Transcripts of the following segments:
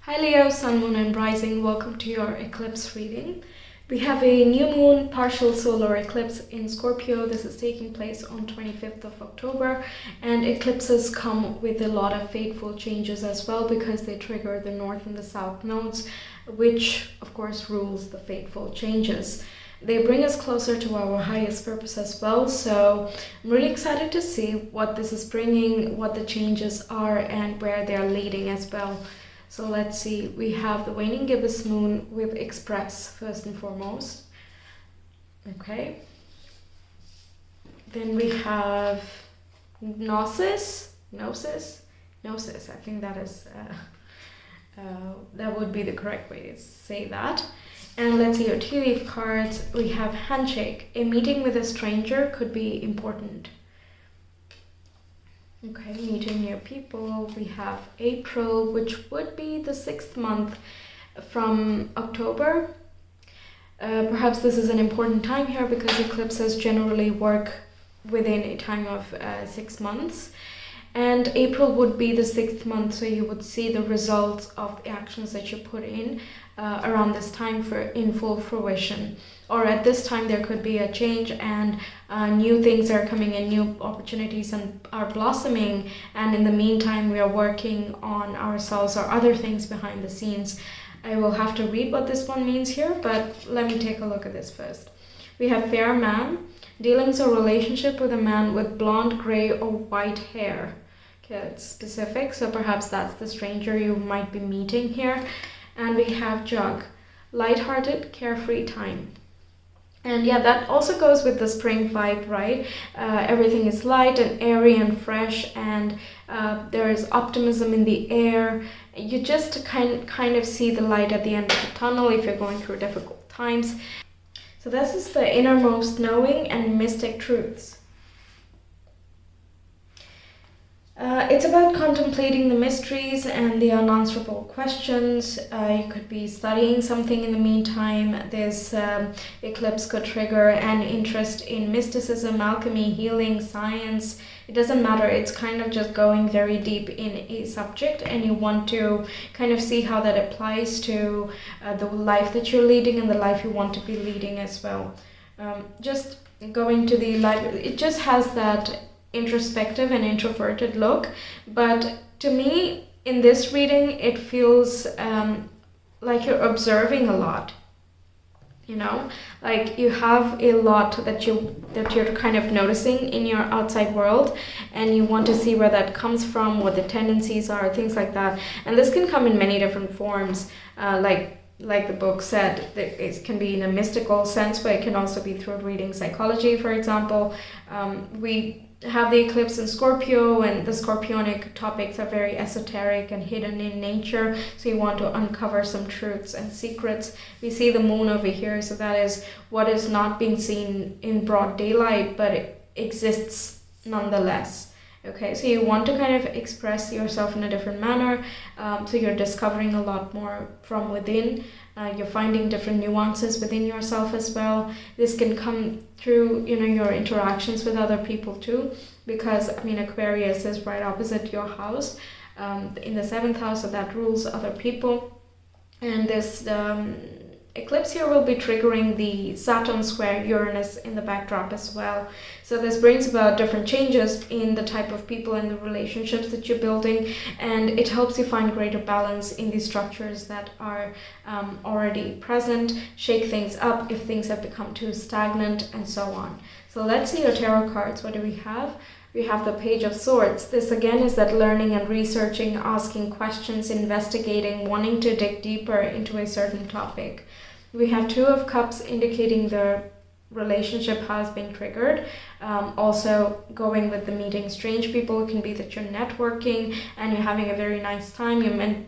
Hi Leo, Sun, Moon and Rising, welcome to your eclipse reading. We have a new moon partial solar eclipse in Scorpio. This is taking place on 25th of October, and eclipses come with a lot of fateful changes as well because they trigger the north and the south nodes, which of course rules the fateful changes. They bring us closer to our highest purpose as well, so I'm really excited to see what this is bringing, what the changes are and where they are leading as well. So let's see, we have the waning gibbous moon with Express first and foremost. Okay. Then we have Gnosis. I think that is, that would be the correct way to say that. And let's see your tea leaf cards. We have Handshake. A meeting with a stranger could be important. Okay, meeting new people. We have April, which would be the 6th month from October. Perhaps this is an important time here because eclipses generally work within a time of 6 months. And April would be the 6th month, so you would see the results of the actions that you put in around this time in full fruition. Or at this time there could be a change and new things are coming in, new opportunities are blossoming, and in the meantime we are working on ourselves or other things behind the scenes. I will have to read what this one means here, but let me take a look at this first. We have Fair Man, dealings or relationship with a man with blonde, gray or white hair. Okay, it's specific, so perhaps that's the stranger you might be meeting here. And we have Jug, lighthearted, carefree time. And yeah, that also goes with the spring vibe, right? Everything is light and airy and fresh, and there is optimism in the air. You just kind of see the light at the end of the tunnel if you're going through difficult times. So this is the innermost knowing and mystic truths. It's about contemplating the mysteries and the unanswerable questions. You could be studying something in the meantime. This eclipse could trigger an interest in mysticism, alchemy, healing, science. It doesn't matter. It's kind of just going very deep in a subject, and you want to kind of see how that applies to the life that you're leading and the life you want to be leading as well. Just going to the life, it just has that introspective and introverted look, but to me in this reading it feels like you're observing a lot, you know, like you have a lot that you're kind of noticing in your outside world, and you want to see where that comes from, what the tendencies are, things like that. And this can come in many different forms, like the book said, it can be in a mystical sense, but it can also be through reading psychology, for example. We have the eclipse in Scorpio, and the Scorpionic topics are very esoteric and hidden in nature, so you want to uncover some truths and secrets. We see the moon over here, so that is what is not being seen in broad daylight, but it exists nonetheless. Okay, so you want to kind of express yourself in a different manner, so you're discovering a lot more from within. You're finding different nuances within yourself as well. This can come through, you know, your interactions with other people too, because I mean Aquarius is right opposite your house, in the 7th house, so that rules other people. And this eclipse here will be triggering the Saturn square Uranus in the backdrop as well. So this brings about different changes in the type of people and the relationships that you're building, and it helps you find greater balance in the structures that are already present, shake things up if things have become too stagnant, and so on. So let's see your tarot cards. What do we have? We have the Page of Swords. This again is that learning and researching, asking questions, investigating, wanting to dig deeper into a certain topic. We have Two of Cups indicating the relationship has been triggered. Also going with the meeting strange people, it can be that you're networking and you're having a very nice time.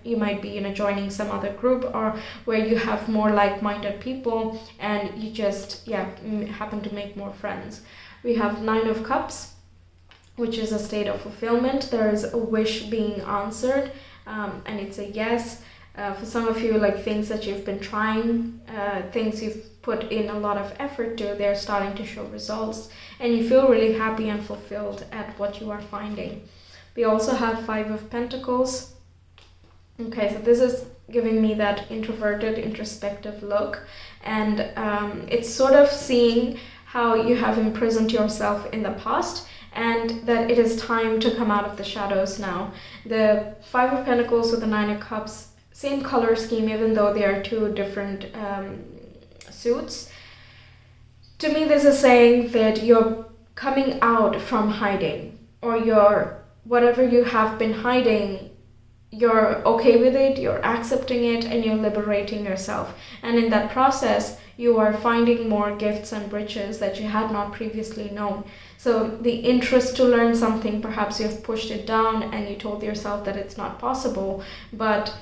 You might be, you know, joining some other group, or where you have more like-minded people and you just happen to make more friends. We have Nine of Cups, which is a state of fulfillment. There is a wish being answered, and it's a yes. For some of you, like things that you've been trying, things you've put in a lot of effort to, they're starting to show results, and you feel really happy and fulfilled at what you are finding. We also have Five of Pentacles. Okay, so this is giving me that introverted, introspective look. And it's sort of seeing how you have imprisoned yourself in the past, and that it is time to come out of the shadows now. The Five of Pentacles with the Nine of Cups, same color scheme, even though they are two different suits. To me, this is saying that you're coming out from hiding, or whatever you have been hiding, you're okay with it, you're accepting it, and you're liberating yourself. And in that process, you are finding more gifts and riches that you had not previously known. So the interest to learn something, perhaps you've pushed it down and you told yourself that it's not possible. But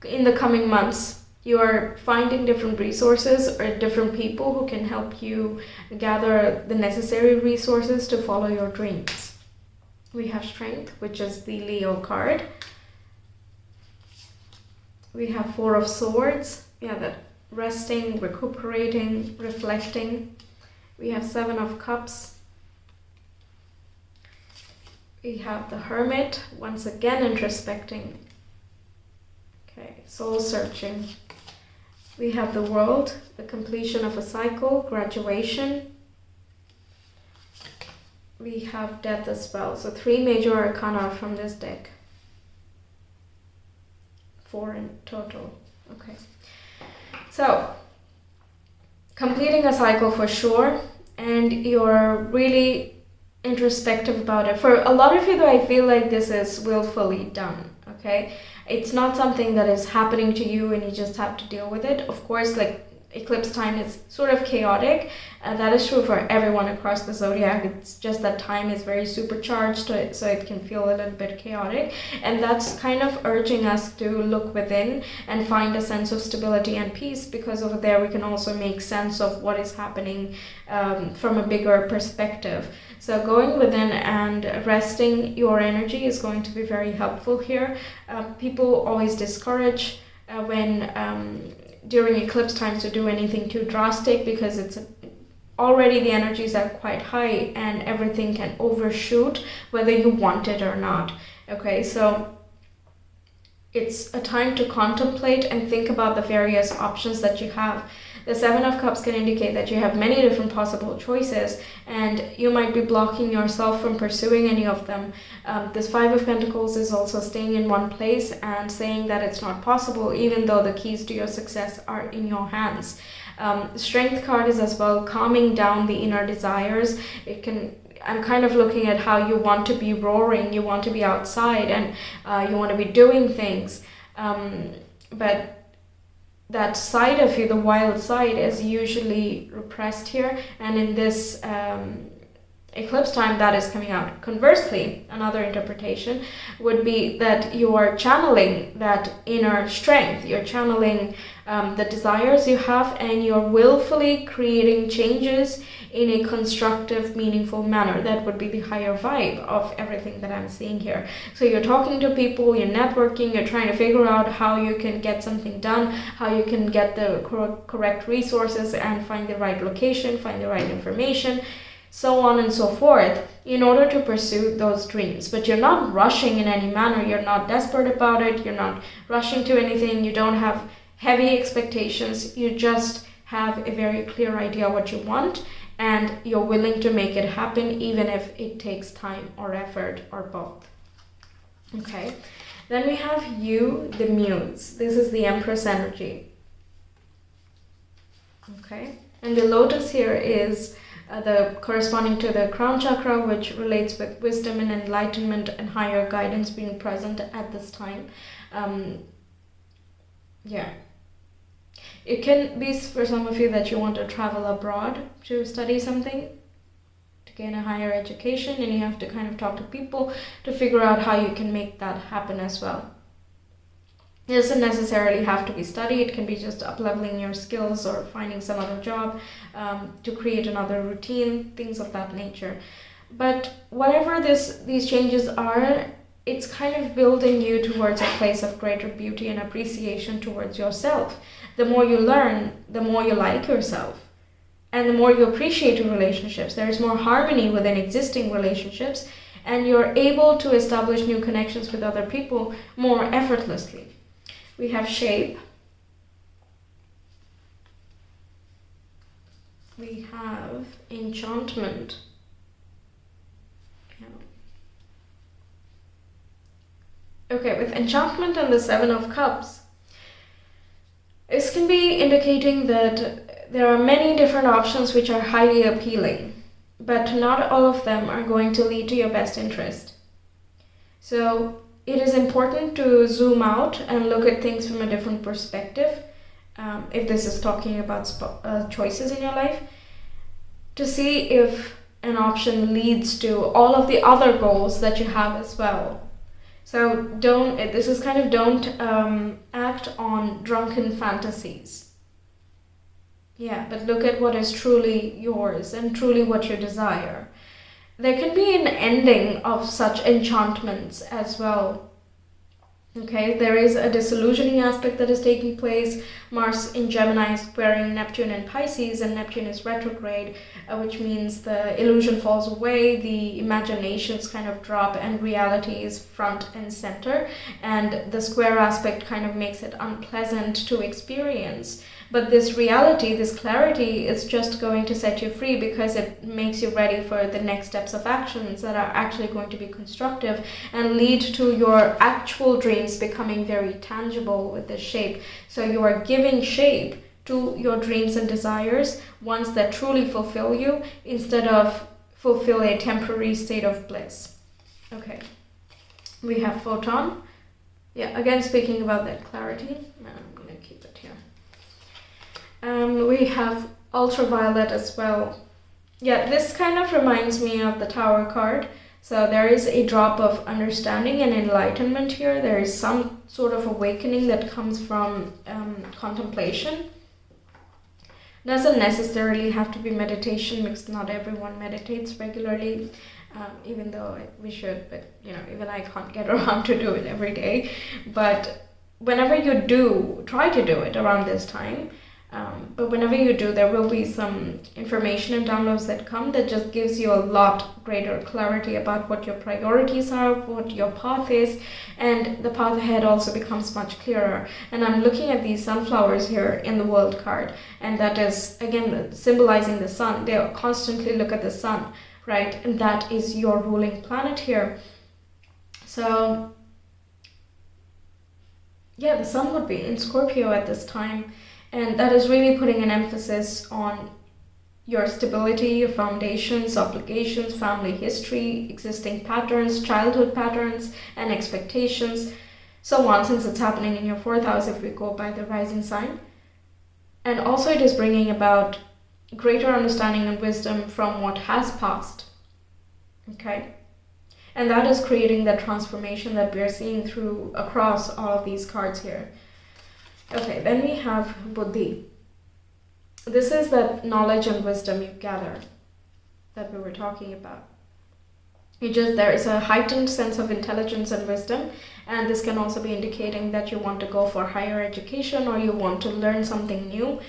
in the coming months, you are finding different resources or different people who can help you gather the necessary resources to follow your dreams. We have Strength, which is the Leo card. We have Four of Swords. Yeah, that resting, recuperating, reflecting. We have Seven of Cups. We have the Hermit, once again introspecting. Okay, soul searching. We have the World, the completion of a cycle, graduation. We have Death as well. So 3 major arcana from this deck. 4 in total. Okay. So, completing a cycle for sure, and you're really introspective about it. For a lot of you, though, I feel like this is willfully done, okay? It's not something that is happening to you and you just have to deal with it. Of course, like, eclipse time is sort of chaotic. That is true for everyone across the zodiac. It's just that time is very supercharged, so it can feel a little bit chaotic. And that's kind of urging us to look within and find a sense of stability and peace, because over there we can also make sense of what is happening from a bigger perspective. So going within and resting your energy is going to be very helpful here. People always discourage when during eclipse times to do anything too drastic, because it's already the energies are quite high and everything can overshoot whether you want it or not. Okay, so it's a time to contemplate and think about the various options that you have. The Seven of Cups can indicate that you have many different possible choices, and you might be blocking yourself from pursuing any of them. This Five of Pentacles is also staying in one place and saying that it's not possible, even though the keys to your success are in your hands. Strength card is as well calming down the inner desires. I'm kind of looking at how you want to be roaring, you want to be outside, and you want to be doing things. But that side of you, the wild side, is usually repressed here, and in this eclipse time that is coming out. Conversely, another interpretation would be that you are channeling that inner strength, you're channeling the desires you have, and you're willfully creating changes in a constructive, meaningful manner. That would be the higher vibe of everything that I'm seeing here. So you're talking to people, you're networking, you're trying to figure out how you can get something done, how you can get the correct resources and find the right location, find the right information, so on and so forth, in order to pursue those dreams. But you're not rushing in any manner, you're not desperate about it, you're not rushing to anything, you don't have heavy expectations, you just have a very clear idea what you want, and you're willing to make it happen, even if it takes time or effort or both. Okay, then we have you, the Muse. This is the Empress energy. Okay, and the Lotus here is the corresponding to the crown chakra, which relates with wisdom and enlightenment and higher guidance being present at this time. Yeah. It can be for some of you that you want to travel abroad to study something, to gain a higher education, and you have to kind of talk to people to figure out how you can make that happen as well. It doesn't necessarily have to be study, it can be just up-leveling your skills or finding some other job to create another routine, things of that nature. But whatever these changes are, it's kind of building you towards a place of greater beauty and appreciation towards yourself. The more you learn, the more you like yourself. And the more you appreciate your relationships. There is more harmony within existing relationships, and you're able to establish new connections with other people more effortlessly. We have shape. We have enchantment. Okay, with enchantment and the Seven of Cups, this can be indicating that there are many different options which are highly appealing, but not all of them are going to lead to your best interest. So it is important to zoom out and look at things from a different perspective, if this is talking about choices in your life, to see if an option leads to all of the other goals that you have as well. So don't act on drunken fantasies. Yeah, but look at what is truly yours and truly what you desire. There can be an ending of such enchantments as well. Okay, there is a disillusioning aspect that is taking place. Mars in Gemini is squaring Neptune in Pisces, and Neptune is retrograde, which means the illusion falls away, the imaginations kind of drop, and reality is front and center. And the square aspect kind of makes it unpleasant to experience. But this reality, this clarity, is just going to set you free because it makes you ready for the next steps of actions that are actually going to be constructive and lead to your actual dreams becoming very tangible with this shape. So you are giving shape to your dreams and desires, ones that truly fulfill you, instead of fulfill a temporary state of bliss. Okay, we have photon. Yeah, again, speaking about that clarity, I'm going to keep it here. We have ultraviolet as well. Yeah, this kind of reminds me of the Tower card. So there is a drop of understanding and enlightenment here. There is some sort of awakening that comes from contemplation. Doesn't necessarily have to be meditation, because not everyone meditates regularly, even though we should, but even I can't get around to do it every day. But whenever you do, try to do it around this time. But whenever you do, there will be some information and downloads that come that just gives you a lot greater clarity about what your priorities are, what your path is, and the path ahead also becomes much clearer. And I'm looking at these sunflowers here in the World card, and that is, again, symbolizing the sun. They constantly look at the sun, right? And that is your ruling planet here. So, yeah, the sun would be in Scorpio at this time. And that is really putting an emphasis on your stability, your foundations, obligations, family history, existing patterns, childhood patterns, and expectations, so on, since it's happening in your 4th house if we go by the rising sign. And also it is bringing about greater understanding and wisdom from what has passed. Okay? And that is creating that transformation that we are seeing through across all of these cards here. Okay, then we have Buddhi. This is that knowledge and wisdom you gather that we were talking about. There is a heightened sense of intelligence and wisdom, and this can also be indicating that you want to go for higher education, or you want to learn something new,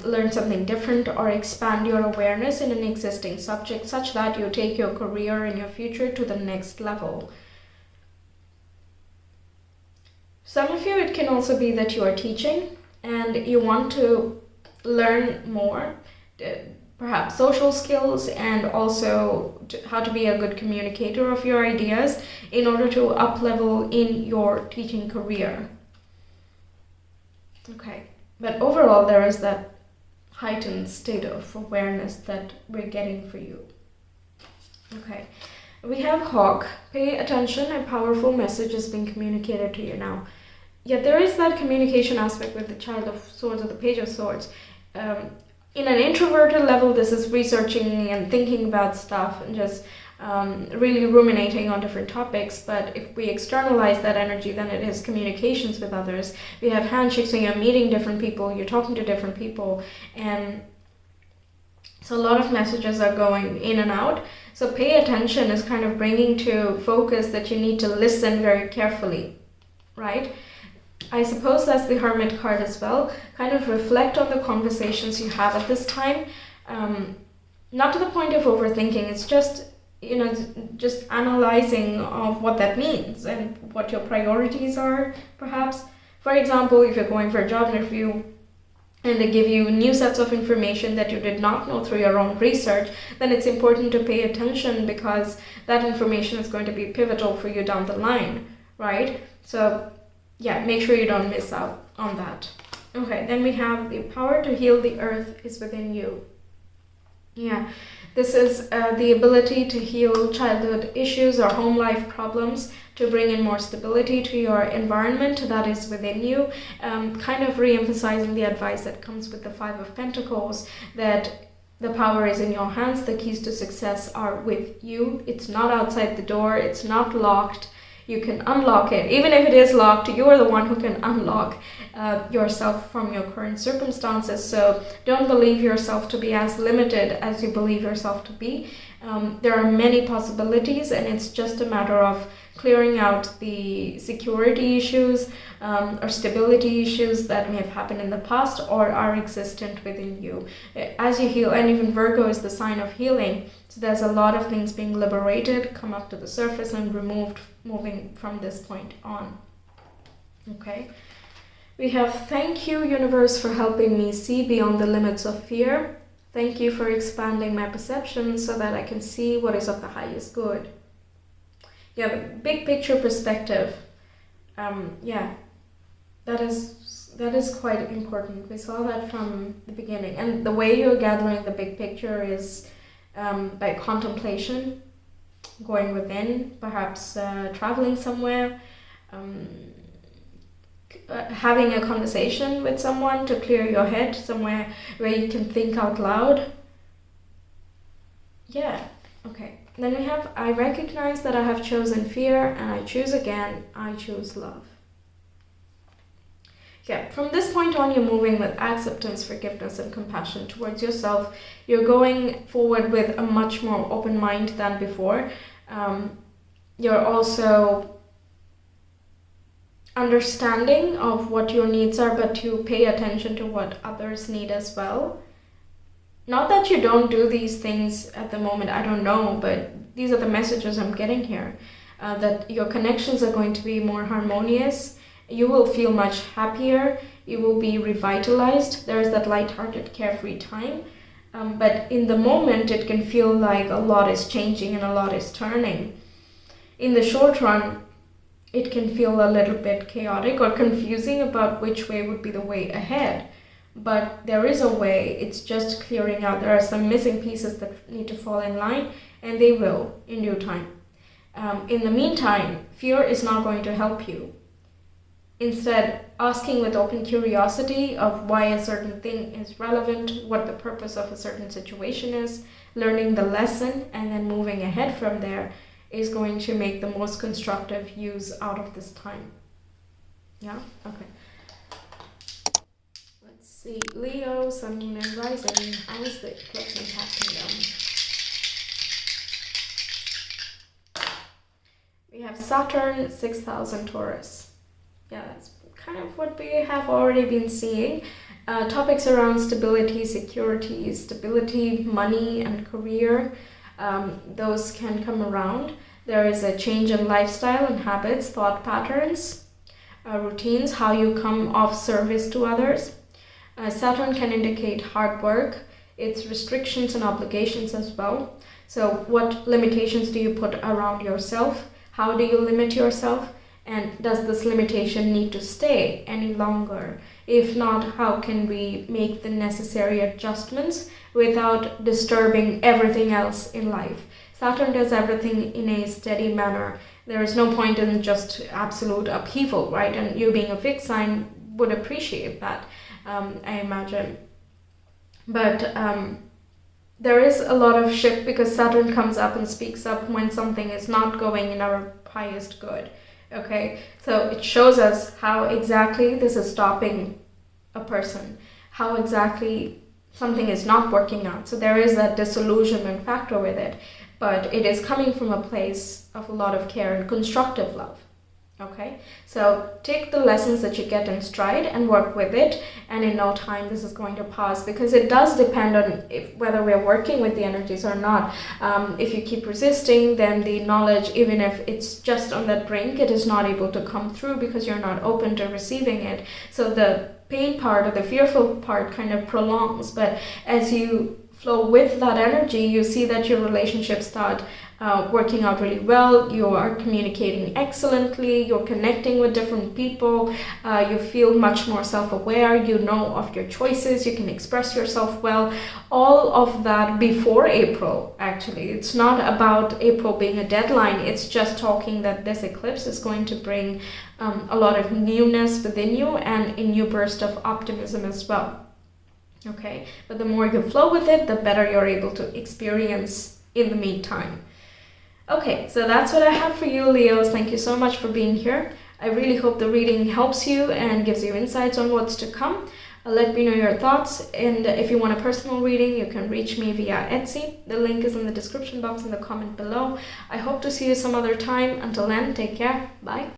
learn something different, or expand your awareness in an existing subject such that you take your career and your future to the next level. Some of you, it can also be that you are teaching and you want to learn more, perhaps social skills, and also how to be a good communicator of your ideas in order to up-level in your teaching career. Okay, but overall there is that heightened state of awareness that we're getting for you. Okay, we have Hawk. Pay attention, a powerful message is being communicated to you now. Yet there is that communication aspect with the Child of Swords or the Page of Swords. In an introverted level, this is researching and thinking about stuff and just really ruminating on different topics. But if we externalize that energy, then it is communications with others. We have handshakes, so you're meeting different people, you're talking to different people. And so a lot of messages are going in and out. So pay attention is kind of bringing to focus that you need to listen very carefully, right? I suppose that's the Hermit card as well. Kind of reflect on the conversations you have at this time. Not to the point of overthinking, it's just, analyzing of what that means and what your priorities are, perhaps, For example, if you're going for a job interview and they give you new sets of information that you did not know through your own research, then it's important to pay attention, because that information is going to be pivotal for you down the line, right? So yeah, make sure you don't miss out on that. Okay, then we have the power to heal the earth is within you. Yeah, this is the ability to heal childhood issues or home life problems, to bring in more stability to your environment that is within you, kind of re-emphasizing the advice that comes with the Five of Pentacles, that the power is in your hands, the keys to success are with you. It's not outside the door, it's not locked. You can unlock it. Even if it is locked, you are the one who can unlock yourself from your current circumstances. So don't believe yourself to be as limited as you believe yourself to be. There are many possibilities, and it's just a matter of clearing out the security issues or stability issues that may have happened in the past or are existent within you. As you heal, and even Virgo is the sign of healing, so there's a lot of things being liberated, come up to the surface and removed, moving from this point on. Okay. We have, thank you, universe, for helping me see beyond the limits of fear. Thank you for expanding my perception so that I can see what is of the highest good. Yeah, big picture perspective. Yeah, that is quite important. We saw that from the beginning. And the way you're gathering the big picture is by contemplation, going within, perhaps traveling somewhere, having a conversation with someone to clear your head, somewhere where you can think out loud. Yeah, okay. Then we have, I recognize that I have chosen fear and I choose again, I choose love. Yeah, from this point on, you're moving with acceptance, forgiveness, and compassion towards yourself. You're going forward with a much more open mind than before. You're also understanding of what your needs are, but to pay attention to what others need as well. Not that you don't do these things at the moment, I don't know, but these are the messages I'm getting here. That your connections are going to be more harmonious. You will feel much happier. You will be revitalized. There's that lighthearted, carefree time. But in the moment, it can feel like a lot is changing and a lot is turning. In the short run, it can feel a little bit chaotic or confusing about which way would be the way ahead. But there is a way, it's just clearing out. There are some missing pieces that need to fall in line, and they will in due time. In the meantime, fear is not going to help you. Instead, asking with open curiosity of why a certain thing is relevant, what the purpose of a certain situation is, learning the lesson, and then moving ahead from there is going to make the most constructive use out of this time. Yeah? Okay. Let's see. Leo, Sun, Moon, and Rising. How is the eclipse impacting them? We have Saturn, 6,000 Taurus. Yeah, that's kind of what we have already been seeing. Topics around stability, security, money, and career. Those can come around. There is a change in lifestyle and habits, thought patterns, routines, how you come of service to others. Saturn can indicate hard work, its restrictions and obligations as well. So what limitations do you put around yourself? How do you limit yourself? And does this limitation need to stay any longer? If not, how can we make the necessary adjustments without disturbing everything else in life? Saturn does everything in a steady manner. There is no point in just absolute upheaval, right? And you being a fixed sign would appreciate that, I imagine. But there is a lot of shift because Saturn comes up and speaks up when something is not going in our highest good. Okay, so it shows us how exactly this is stopping a person, how exactly something is not working out. So there is that disillusionment factor with it, but it is coming from a place of a lot of care and constructive love. Okay, so take the lessons that you get in stride and work with it, and in no time this is going to pass, because it does depend on whether we're working with the energies or not. If you keep resisting, then the knowledge, even if it's just on that brink, it is not able to come through because you're not open to receiving it. So the pain part or the fearful part kind of prolongs, but as you flow with that energy, you see that your relationships start working out really well. You are communicating excellently, you're connecting with different people, you feel much more self-aware, you know of your choices, you can express yourself well. All of that before April, actually. It's not about April being a deadline, it's just talking that this eclipse is going to bring a lot of newness within you and a new burst of optimism as well. Okay, but the more you flow with it, the better you're able to experience in the meantime. Okay, so that's what I have for you, Leos. Thank you so much for being here. I really hope the reading helps you and gives you insights on what's to come. Let me know your thoughts, and if you want a personal reading, you can reach me via Etsy. The link is in the description box in the comment below. I hope to see you some other time. Until then, take care. Bye.